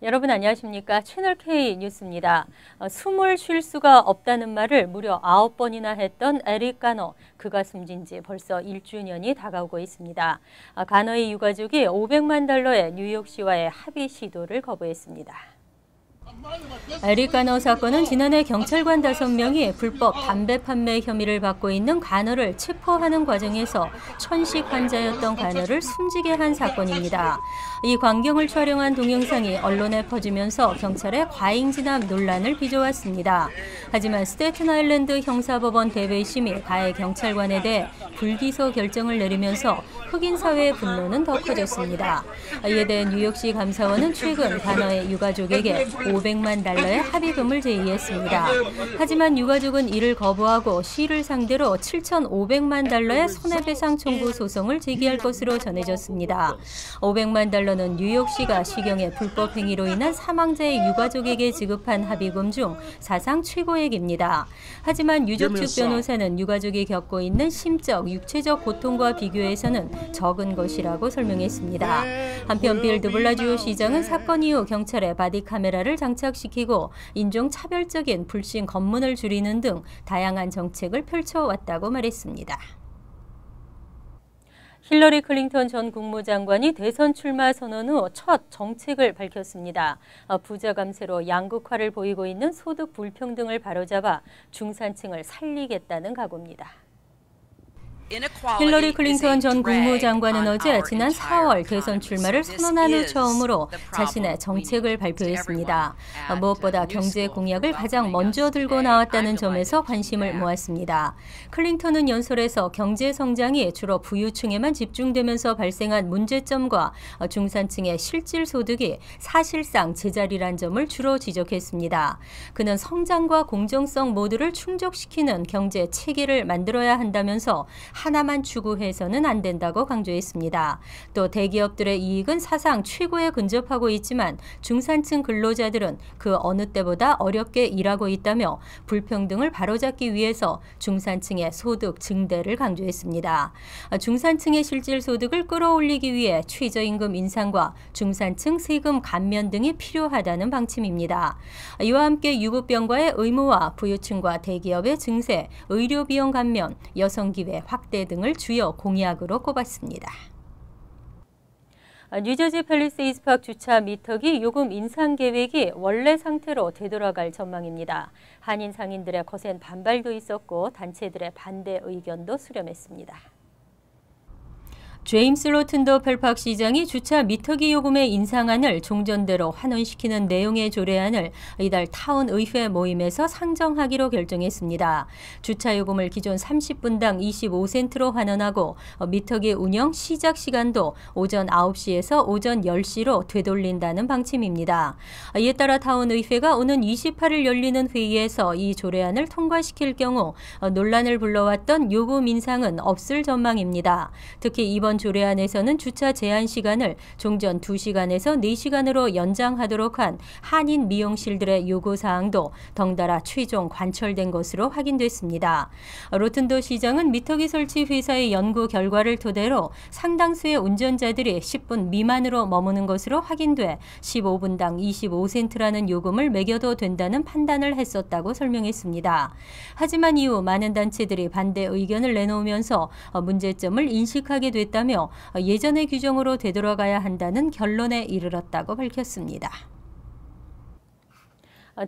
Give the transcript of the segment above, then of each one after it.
여러분 안녕하십니까? 채널K 뉴스입니다. 숨을 쉴 수가 없다는 말을 무려 9번이나 했던 에릭 가너. 그가 숨진 지 벌써 1주년이 다가오고 있습니다. 가너의 유가족이 $500만 뉴욕시와의 합의 시도를 거부했습니다. 에릭 가너 사건은 지난해 경찰관 5명이 불법 담배 판매 혐의를 받고 있는 가너를 체포하는 과정에서 천식 환자였던 가너를 숨지게 한 사건입니다. 이 광경을 촬영한 동영상이 언론에 퍼지면서 경찰의 과잉 진압 논란을 빚어왔습니다. 하지만 스테튼 아일랜드 형사법원 대배심이 가해 경찰관에 대해 불기소 결정을 내리면서 흑인 사회의 분노는 더 커졌습니다. 이에 대해 뉴욕시 감사원은 최근 가너의 유가족에게 $500만 합의금을 제의했습니다. 하지만 유가족은 이를 거부하고 시를 상대로 $7,500만 손해배상 청구 소송을 제기할 것으로 전해졌습니다. $500만 뉴욕시가 시경의 불법 행위로 인한 사망자의 유가족에게 지급한 합의금 중 사상 최고액입니다. 하지만 유족 측 변호사는 유가족이 겪고 있는 심적, 육체적 고통과 비교해서는 적은 것이라고 설명했습니다. 한편 빌 드블라지오 시장은 사건 이후 경찰에 바디 카메라를 장착시키고 인종차별적인 불신 검문을 줄이는 등 다양한 정책을 펼쳐왔다고 말했습니다. 힐러리 클린턴 전 국무장관이 대선 출마 선언 후 첫 정책을 밝혔습니다. 부자 감세로 양극화를 보이고 있는 소득 불평등을 바로잡아 중산층을 살리겠다는 각오입니다. 힐러리 클린턴 전 국무장관은 어제 지난 4월 대선 출마를 선언한 후 처음으로 자신의 정책을 발표했습니다. 무엇보다 경제 공약을 가장 먼저 들고 나왔다는 점에서 관심을 모았습니다. 클린턴은 연설에서 경제 성장이 주로 부유층에만 집중되면서 발생한 문제점과 중산층의 실질 소득이 사실상 제자리란 점을 주로 지적했습니다. 그는 성장과 공정성 모두를 충족시키는 경제 체계를 만들어야 한다면서 하나만 추구해서는 안 된다고 강조했습니다. 또 대기업들의 이익은 사상 최고에 근접하고 있지만 중산층 근로자들은 그 어느 때보다 어렵게 일하고 있다며 불평등을 바로잡기 위해서 중산층의 소득 증대를 강조했습니다. 중산층의 실질 소득을 끌어올리기 위해 최저임금 인상과 중산층 세금 감면 등이 필요하다는 방침입니다. 이와 함께 유급병과의 의무화, 부유층과 대기업의 증세, 의료비용 감면, 여성기회 확대 등을 주요 공약으로 꼽았습니다. 뉴저지 팰리세이드 파크 주차 미터기 요금 인상 계획이 원래 상태로 되돌아갈 전망입니다. 한인 상인들의 거센 반발도 있었고 단체들의 반대 의견도 수렴했습니다. 제임스 로튼더 펠팍 시장이 주차 미터기 요금의 인상안을 종전대로 환원시키는 내용의 조례안을 이달 타운 의회 모임에서 상정하기로 결정했습니다. 주차 요금을 기존 30분당 25센트로 환원하고 미터기 운영 시작 시간도 오전 9시에서 오전 10시로 되돌린다는 방침입니다. 이에 따라 타운 의회가 오는 28일 열리는 회의에서 이 조례안을 통과시킬 경우 논란을 불러왔던 요금 인상은 없을 전망입니다. 특히 이번 조례안에서는 주차 제한 시간을 종전 2시간에서 4시간으로 연장하도록 한 한인 미용실들의 요구사항도 덩달아 최종 관철된 것으로 확인됐습니다. 로튼더 시장은 미터기 설치 회사의 연구 결과를 토대로 상당수의 운전자들이 10분 미만으로 머무는 것으로 확인돼 15분당 25센트라는 요금을 매겨도 된다는 판단을 했었다고 설명했습니다. 하지만 이후 많은 단체들이 반대 의견을 내놓으면서 문제점을 인식하게 됐다며 예전의 규정으로 되돌아가야 한다는 결론에 이르렀다고 밝혔습니다.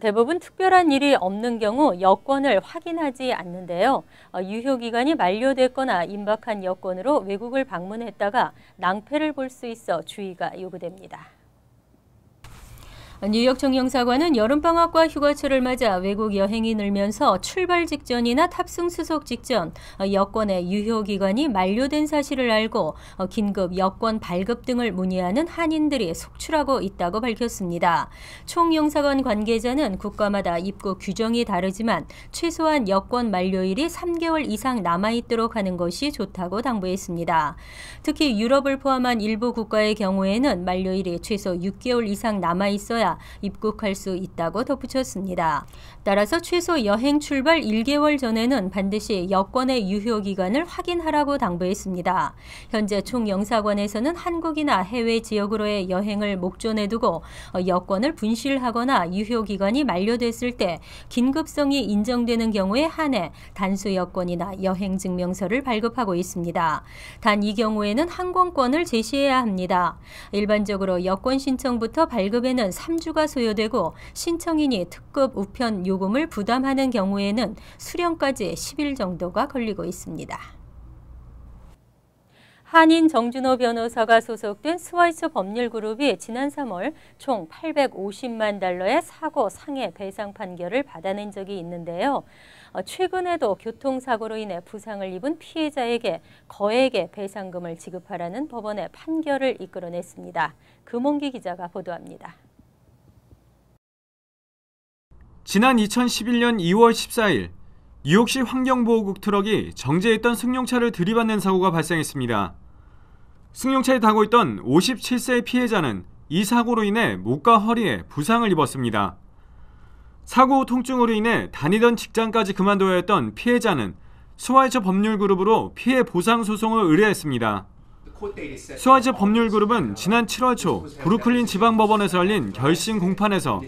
대부분 특별한 일이 없는 경우 여권을 확인하지 않는데요. 유효기간이 만료됐거나 임박한 여권으로 외국을 방문했다가 낭패를 볼 수 있어 주의가 요구됩니다. 뉴욕 정영사관은 여름방학과 휴가철을 맞아 외국 여행이 늘면서 출발 직전이나 탑승 수속 직전 여권의 유효기간이 만료된 사실을 알고 긴급 여권 발급 등을 문의하는 한인들이 속출하고 있다고 밝혔습니다. 총영사관 관계자는 국가마다 입국 규정이 다르지만 최소한 여권 만료일이 3개월 이상 남아있도록 하는 것이 좋다고 당부했습니다. 특히 유럽을 포함한 일부 국가의 경우에는 만료일이 최소 6개월 이상 남아있어야 받아야 입국할 수 있다고 덧붙였습니다. 따라서 최소 여행 출발 1개월 전에는 반드시 여권의 유효기간을 확인하라고 당부했습니다. 현재 총영사관에서는 한국이나 해외 지역으로의 여행을 목전에 두고 여권을 분실하거나 유효기간이 만료됐을 때 긴급성이 인정되는 경우에 한해 단수 여권이나 여행증명서를 발급하고 있습니다. 단 이 경우에는 항공권을 제시해야 합니다. 일반적으로 여권 신청부터 발급에는 3주가 소요되고 신청인이 특급 우편 요금을 부담하는 경우에는 수령까지 10일 정도가 걸리고 있습니다. 한인 정준호 변호사가 소속된 스와이츠 법률그룹이 지난 3월 총 850만 달러의 사고 상해 배상 판결을 받아낸 적이 있는데요. 최근에도 교통사고로 인해 부상을 입은 피해자에게 거액의 배상금을 지급하라는 법원의 판결을 이끌어냈습니다. 금홍기 기자가 보도합니다. 지난 2011년 2월 14일 뉴욕시 환경보호국 트럭이 정지했던 승용차를 들이받는 사고가 발생했습니다. 승용차에 타고 있던 57세의 피해자는 이 사고로 인해 목과 허리에 부상을 입었습니다. 사고 후 통증으로 인해 다니던 직장까지 그만둬야 했던 피해자는 스와이츠 법률그룹으로 피해 보상 소송을 의뢰했습니다. 스와이츠 법률그룹은 지난 7월 초 브루클린 지방법원에서 열린 결심 공판에서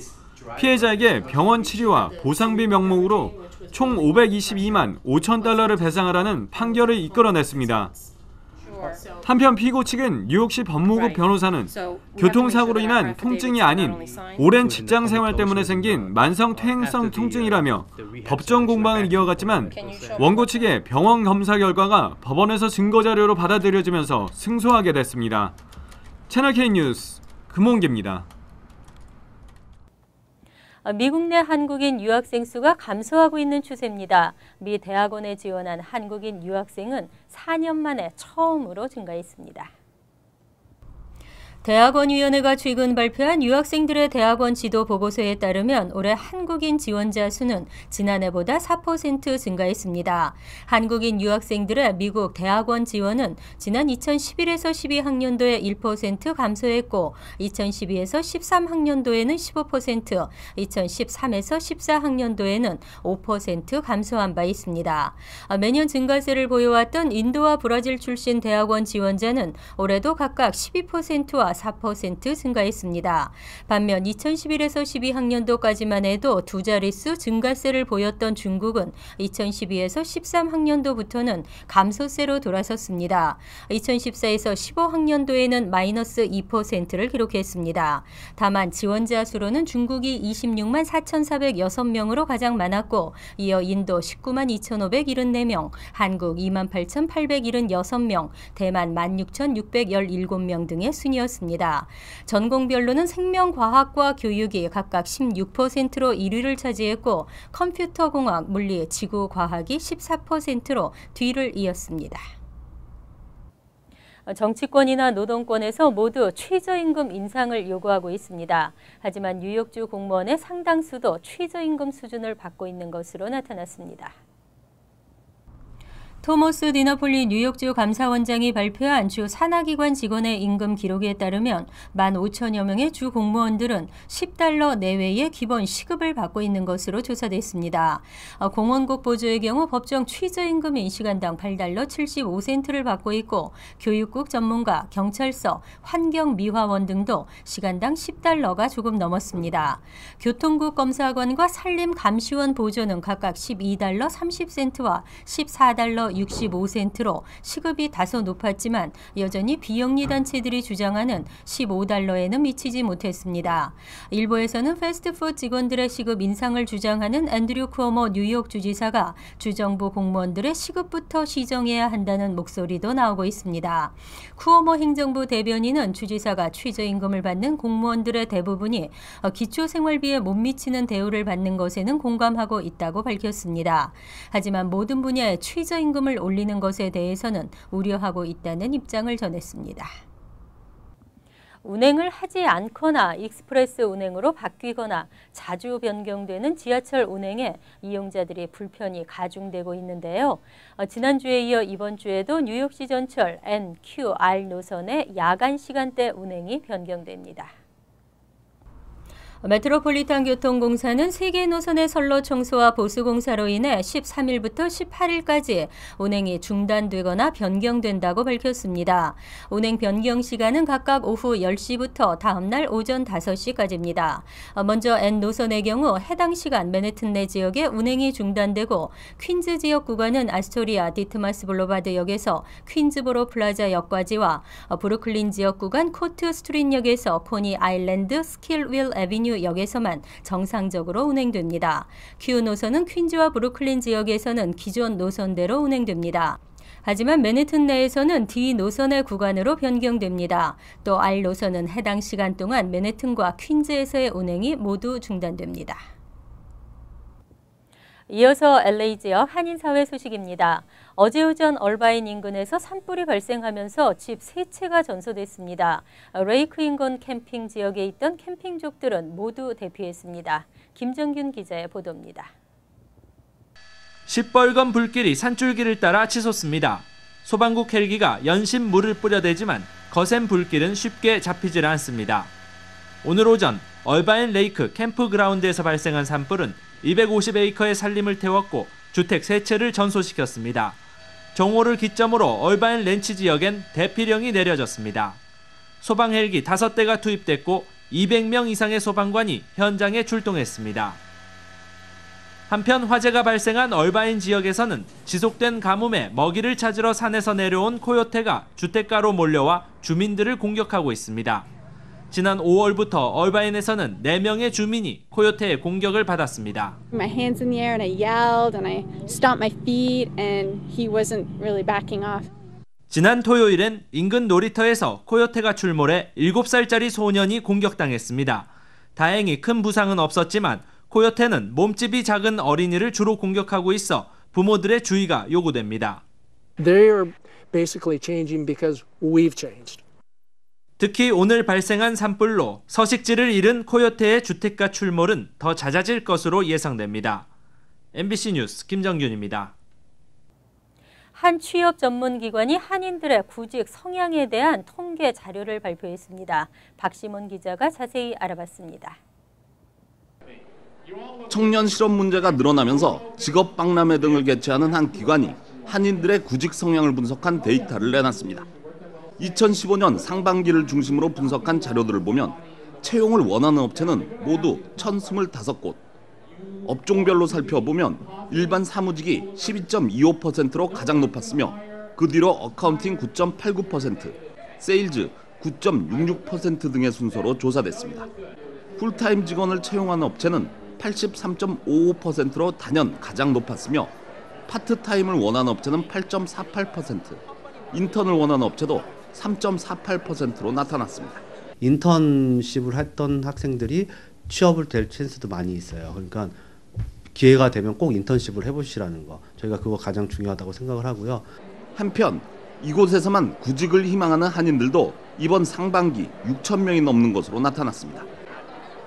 피해자에게 병원 치료와 보상비 명목으로 총 522만 5천 달러를 배상하라는 판결을 이끌어냈습니다. 한편 피고 측은 뉴욕시 법무국 변호사는 교통사고로 인한 통증이 아닌 오랜 직장 생활 때문에 생긴 만성 퇴행성 통증이라며 법정 공방을 이어갔지만 원고 측의 병원 검사 결과가 법원에서 증거자료로 받아들여지면서 승소하게 됐습니다. 채널K 뉴스 금홍기입니다. 미국 내 한국인 유학생 수가 감소하고 있는 추세입니다. 미 대학원에 지원한 한국인 유학생은 4년 만에 처음으로 증가했습니다. 대학원위원회가 최근 발표한 유학생들의 대학원 지도 보고서에 따르면 올해 한국인 지원자 수는 지난해보다 4% 증가했습니다. 한국인 유학생들의 미국 대학원 지원은 지난 2011에서 12학년도에 1% 감소했고 2012에서 13학년도에는 15%, 2013에서 14학년도에는 5% 감소한 바 있습니다. 매년 증가세를 보여왔던 인도와 브라질 출신 대학원 지원자는 올해도 각각 12%와 4% 증가했습니다. 반면 2011에서 12학년도까지만 해도 두 자릿수 증가세를 보였던 중국은 2012에서 13학년도부터는 감소세로 돌아섰습니다. 2014에서 15학년도에는 마이너스 2%를 기록했습니다. 다만 지원자 수로는 중국이 26만 4,406명으로 가장 많았고 이어 인도 19만 2,574명, 한국 2만 8,876명, 대만 16,617명 등의 순이었습니다. 전공별로는 생명과학과 교육이 각각 16%로 1위를 차지했고 컴퓨터공학, 물리, 지구과학이 14%로 뒤를 이었습니다. 정치권이나 노동권에서 모두 최저임금 인상을 요구하고 있습니다. 하지만 뉴욕주 공무원의 상당수도 최저임금 수준을 받고 있는 것으로 나타났습니다. 토머스 디너폴리 뉴욕주 감사원장이 발표한 주 산하기관 직원의 임금 기록에 따르면 15,000여 명의 주 공무원들은 $10 내외의 기본 시급을 받고 있는 것으로 조사됐습니다. 공원국 보조의 경우 법정 최저임금인 시간당 $8 75센트를 받고 있고 교육국 전문가, 경찰서, 환경미화원 등도 시간당 $10가 조금 넘었습니다. 교통국 검사관과 산림감시원 보조는 각각 $12 30센트와 $14 65센트로 시급이 다소 높았지만 여전히 비영리 단체들이 주장하는 $15에는 미치지 못했습니다. 일부에서는 패스트푸드 직원들의 시급 인상을 주장하는 앤드류 쿠오모 뉴욕 주지사가 주정부 공무원들의 시급부터 시정해야 한다는 목소리도 나오고 있습니다. 쿠오모 행정부 대변인은 주지사가 최저임금을 받는 공무원들의 대부분이 기초생활비에 못 미치는 대우를 받는 것에는 공감하고 있다고 밝혔습니다. 하지만 모든 분야의 최저임금을 올리는 것에 대해서는 우려하고 있다는 입장을 전했습니다. 운행을 하지 않거나 익스프레스 운행으로 바뀌거나 자주 변경되는 지하철 운행에 이용자들이 불편이 가중되고 있는데요. 지난주에 이어 이번 주에도 뉴욕시 전철 NQR 노선의 야간 시간대 운행이 변경됩니다. 메트로폴리탄 교통공사는 세개 노선의 선로 청소와 보수 공사로 인해 13일부터 18일까지 운행이 중단되거나 변경된다고 밝혔습니다. 운행 변경 시간은 각각 오후 10시부터 다음날 오전 5시까지입니다. 먼저 N 노선의 경우 해당 시간 맨해튼 내 지역에 운행이 중단되고 퀸즈 지역 구간은 아스토리아 디트마스 블로바드 역에서 퀸즈보로 플라자 역까지와 브루클린 지역 구간 코트 스트릿 역에서 코니 아일랜드 스킬윌 애비뉴 역에서만 정상적으로 운행됩니다. Q 노선은 퀸즈와 브루클린 지역에서는 기존 노선대로 운행됩니다. 하지만 맨해튼 내에서는 D 노선의 구간으로 변경됩니다. 또 R 노선은 해당 시간 동안 맨해튼과 퀸즈에서의 운행이 모두 중단됩니다. 이어서 LA 지역 한인사회 소식입니다. 어제 오전 얼바인 인근에서 산불이 발생하면서 집 3채가 전소됐습니다. 레이크 인근 캠핑 지역에 있던 캠핑족들은 모두 대피했습니다. 김정균 기자의 보도입니다. 시뻘건 불길이 산줄기를 따라 치솟습니다. 소방국 헬기가 연신 물을 뿌려대지만 거센 불길은 쉽게 잡히질 않습니다. 오늘 오전 얼바인 레이크 캠프그라운드에서 발생한 산불은 250에이커의 산림을 태웠고 주택 3채를 전소시켰습니다. 정오를 기점으로 얼바인 렌치 지역엔 대피령이 내려졌습니다. 소방 헬기 5대가 투입됐고 200명 이상의 소방관이 현장에 출동했습니다. 한편 화재가 발생한 얼바인 지역에서는 지속된 가뭄에 먹이를 찾으러 산에서 내려온 코요테가 주택가로 몰려와 주민들을 공격하고 있습니다. 지난 5월부터 얼바인에서는 4명의 주민이 코요테의 공격을 받았습니다. My hands in the air and I yelled and I stomped my feet and he wasn't really backing off. 지난 토요일엔 인근 놀이터에서 코요테가 출몰해 7살짜리 소년이 공격당했습니다. 다행히 큰 부상은 없었지만 코요테는 몸집이 작은 어린이를 주로 공격하고 있어 부모들의 주의가 요구됩니다. They're basically changing because we've changed. 특히 오늘 발생한 산불로 서식지를 잃은 코요테의 주택가 출몰은 더 잦아질 것으로 예상됩니다. MBC 뉴스 김정균입니다. 한 취업 전문기관이 한인들의 구직 성향에 대한 통계 자료를 발표했습니다. 박시몬 기자가 자세히 알아봤습니다. 청년 실업 문제가 늘어나면서 직업 박람회 등을 개최하는 한 기관이 한인들의 구직 성향을 분석한 데이터를 내놨습니다. 2015년 상반기를 중심으로 분석한 자료들을 보면 채용을 원하는 업체는 모두 1,025곳. 업종별로 살펴보면 일반 사무직이 12.25%로 가장 높았으며 그 뒤로 어카운팅 9.89%, 세일즈 9.66% 등의 순서로 조사됐습니다. 풀타임 직원을 채용하는 업체는 83.55%로 단연 가장 높았으며 파트타임을 원하는 업체는 8.48%, 인턴을 원하는 업체도 3.48%로 나타났습니다. 인턴십을 했던 학생들이 취업을 될 찬스도 많이 있어요. 그러니까 기회가 되면 꼭 인턴십을 해보시라는 거. 저희가 그거 가장 중요하다고 생각을 하고요. 한편 이곳에서만 구직을 희망하는 한인들도 이번 상반기 6천 명이 넘는 것으로 나타났습니다.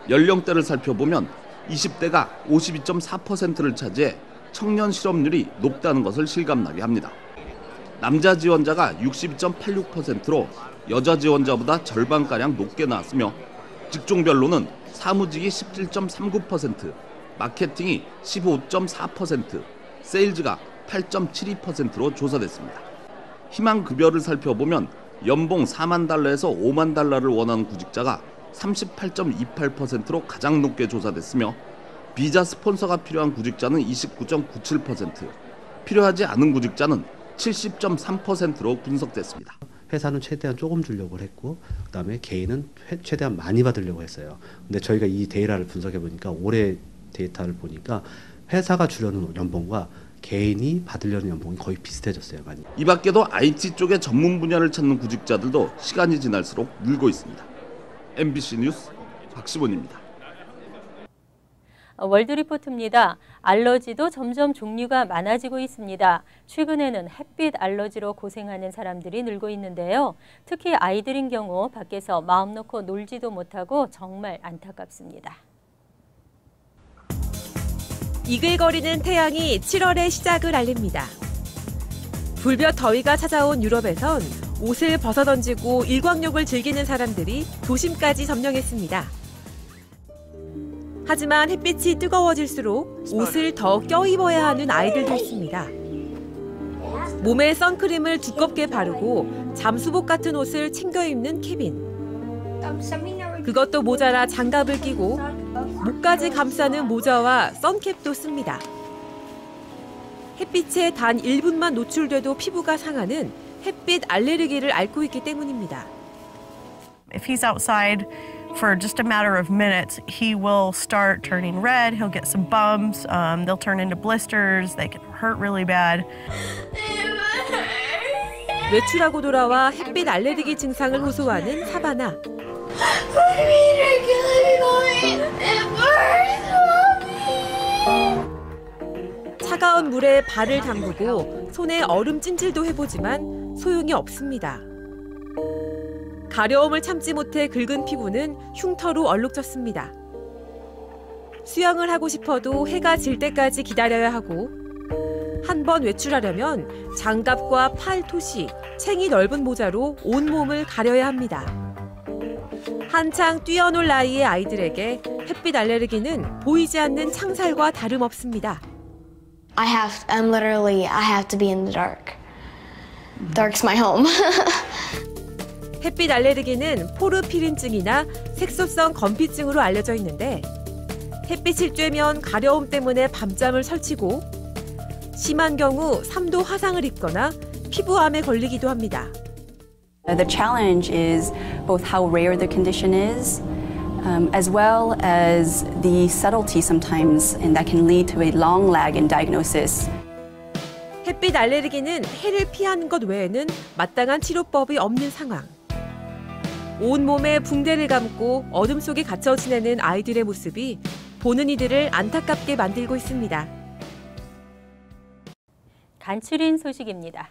연령대를 살펴보면 20대가 52.4%를 차지해 청년 실업률이 높다는 것을 실감나게 합니다. 남자 지원자가 62.86%로 여자 지원자보다 절반가량 높게 나왔으며 직종별로는 사무직이 17.39%, 마케팅이 15.4%, 세일즈가 8.72%로 조사됐습니다. 희망급여를 살펴보면 연봉 4만 달러에서 5만 달러를 원하는 구직자가 38.28%로 가장 높게 조사됐으며 비자 스폰서가 필요한 구직자는 29.97%, 필요하지 않은 구직자는 70.3%로 분석됐습니다. 회사는 최대한 조금 주려고 했고 그다음에 개인은 최대한 많이 받으려고 했어요. 근데 저희가 이 데이터를 분석해 보니까 올해 데이터를 보니까 회사가 주려는 연봉과 개인이 받으려는 연봉이 거의 비슷해졌어요. 많이. 이 밖에도 IT 쪽의 전문 분야를 찾는 구직자들도 시간이 지날수록 늘고 있습니다. MBC 뉴스 박시몬입니다. 월드리포트입니다. 알러지도 점점 종류가 많아지고 있습니다. 최근에는 햇빛 알러지로 고생하는 사람들이 늘고 있는데요. 특히 아이들인 경우 밖에서 마음 놓고 놀지도 못하고 정말 안타깝습니다. 이글거리는 태양이 7월의 시작을 알립니다. 불볕 더위가 찾아온 유럽에선 옷을 벗어던지고 일광욕을 즐기는 사람들이 도심까지 점령했습니다. 하지만 햇빛이 뜨거워질수록 옷을 더 껴입어야 하는 아이들도 있습니다. 몸에 선크림을 두껍게 바르고 잠수복 같은 옷을 챙겨 입는 케빈. 그것도 모자라 장갑을 끼고 목까지 감싸는 모자와 선캡도 씁니다. 햇빛에 단 1분만 노출돼도 피부가 상하는 햇빛 알레르기를 앓고 있기 때문입니다. If he's outside for just a matter of minutes, he will start turning red, he'll get some bumps, they'll turn into blisters, they can hurt really bad. 외출하고 돌아와 햇빛 알레르기 증상을 호소하는 사바나. 차가운 물에 발을 담그고 손에 얼음 찜질도 해보지만 소용이 없습니다. 가려움을 참지 못해 긁은 피부는 흉터로 얼룩졌습니다. 수영을 하고 싶어도 해가 질 때까지 기다려야 하고 한 번 외출하려면 장갑과 팔토시, 챙이 넓은 모자로 온몸을 가려야 합니다. 한창 뛰어놀 나이의 아이들에게 햇빛 알레르기는 보이지 않는 창살과 다름없습니다. I have to be in the dark. Dark's my home. 햇빛 알레르기는 포르피린증이나 색소성 건피증으로 알려져 있는데 햇빛을 쬐면 가려움 때문에 밤잠을 설치고 심한 경우 3도 화상을 입거나 피부암에 걸리기도 합니다. The challenge is both how rare the condition is, as well as the subtlety sometimes, and that can lead to a long lag in diagnosis. 햇빛 알레르기는 해를 피하는 것 외에는 마땅한 치료법이 없는 상황. 온몸에 붕대를 감고 어둠 속에 갇혀 지내는 아이들의 모습이 보는 이들을 안타깝게 만들고 있습니다. 간추린 소식입니다.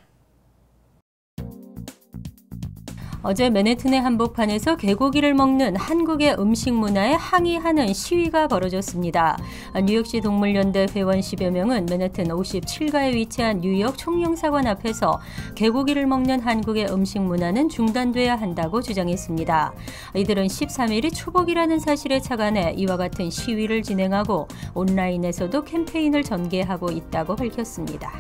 어제 맨해튼의 한복판에서 개고기를 먹는 한국의 음식 문화에 항의하는 시위가 벌어졌습니다. 뉴욕시 동물연대 회원 10여 명은 맨해튼 57가에 위치한 뉴욕 총영사관 앞에서 개고기를 먹는 한국의 음식 문화는 중단돼야 한다고 주장했습니다. 이들은 13일이 추복이라는 사실에 착안해 이와 같은 시위를 진행하고 온라인에서도 캠페인을 전개하고 있다고 밝혔습니다.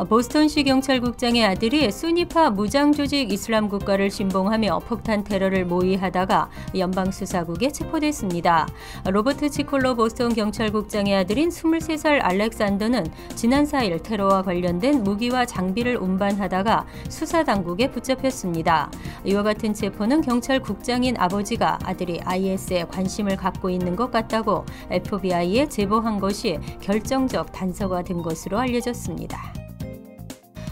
보스턴시 경찰국장의 아들이 수니파 무장조직 이슬람 국가를 신봉하며 폭탄 테러를 모의하다가 연방수사국에 체포됐습니다. 로버트 치콜로 보스턴 경찰국장의 아들인 23살 알렉산더는 지난 4일 테러와 관련된 무기와 장비를 운반하다가 수사당국에 붙잡혔습니다. 이와 같은 체포는 경찰국장인 아버지가 아들이 IS에 관심을 갖고 있는 것 같다고 FBI에 제보한 것이 결정적 단서가 된 것으로 알려졌습니다.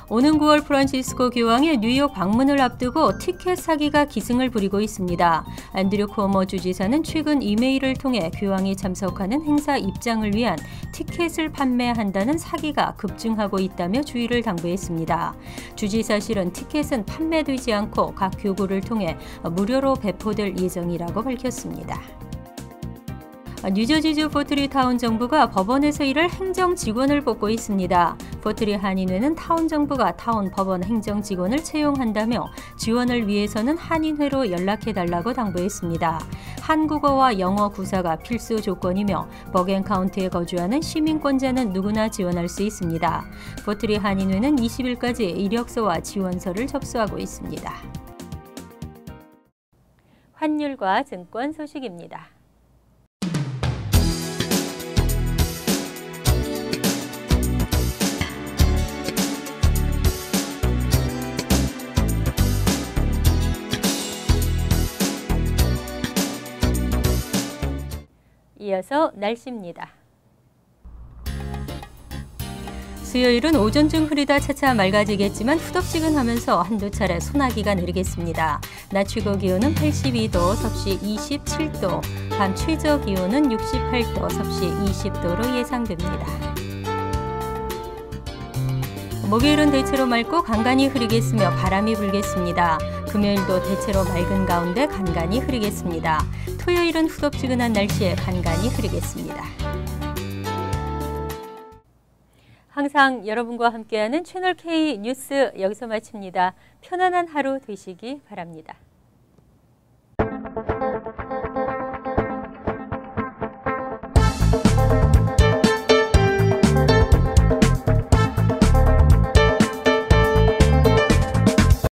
오는 9월 프란시스코 교황의 뉴욕 방문을 앞두고 티켓 사기가 기승을 부리고 있습니다. 앤드류 쿠오모 주지사는 최근 이메일을 통해 교황이 참석하는 행사 입장을 위한 티켓을 판매한다는 사기가 급증하고 있다며 주의를 당부했습니다. 주지사실은 티켓은 판매되지 않고 각 교구를 통해 무료로 배포될 예정이라고 밝혔습니다. 뉴저지주 포트리 타운 정부가 법원에서 일할 행정 직원을 뽑고 있습니다. 포트리 한인회는 타운 정부가 타운 법원 행정 직원을 채용한다며 지원을 위해서는 한인회로 연락해달라고 당부했습니다. 한국어와 영어 구사가 필수 조건이며 버겐 카운티에 거주하는 시민권자는 누구나 지원할 수 있습니다. 포트리 한인회는 20일까지 이력서와 지원서를 접수하고 있습니다. 환율과 증권 소식입니다. 이어서 날씨입니다. 수요일은 오전중 흐리다 차차 맑아지겠지만 후덥지근하면서 한두 차례 소나기가 내리겠습니다. 낮 최고 기온은 82도, 섭씨 27도, 밤 최저 기온은 68도, 섭씨 20도로 예상됩니다. 목요일은 대체로 맑고 간간히 흐리겠으며 바람이 불겠습니다. 금요일도 대체로 맑은 가운데 간간히 흐리겠습니다. 토요일은 후덥지근한 날씨에 간간히 흐리겠습니다. 항상 여러분과 함께하는 채널K 뉴스 여기서 마칩니다. 편안한 하루 되시기 바랍니다.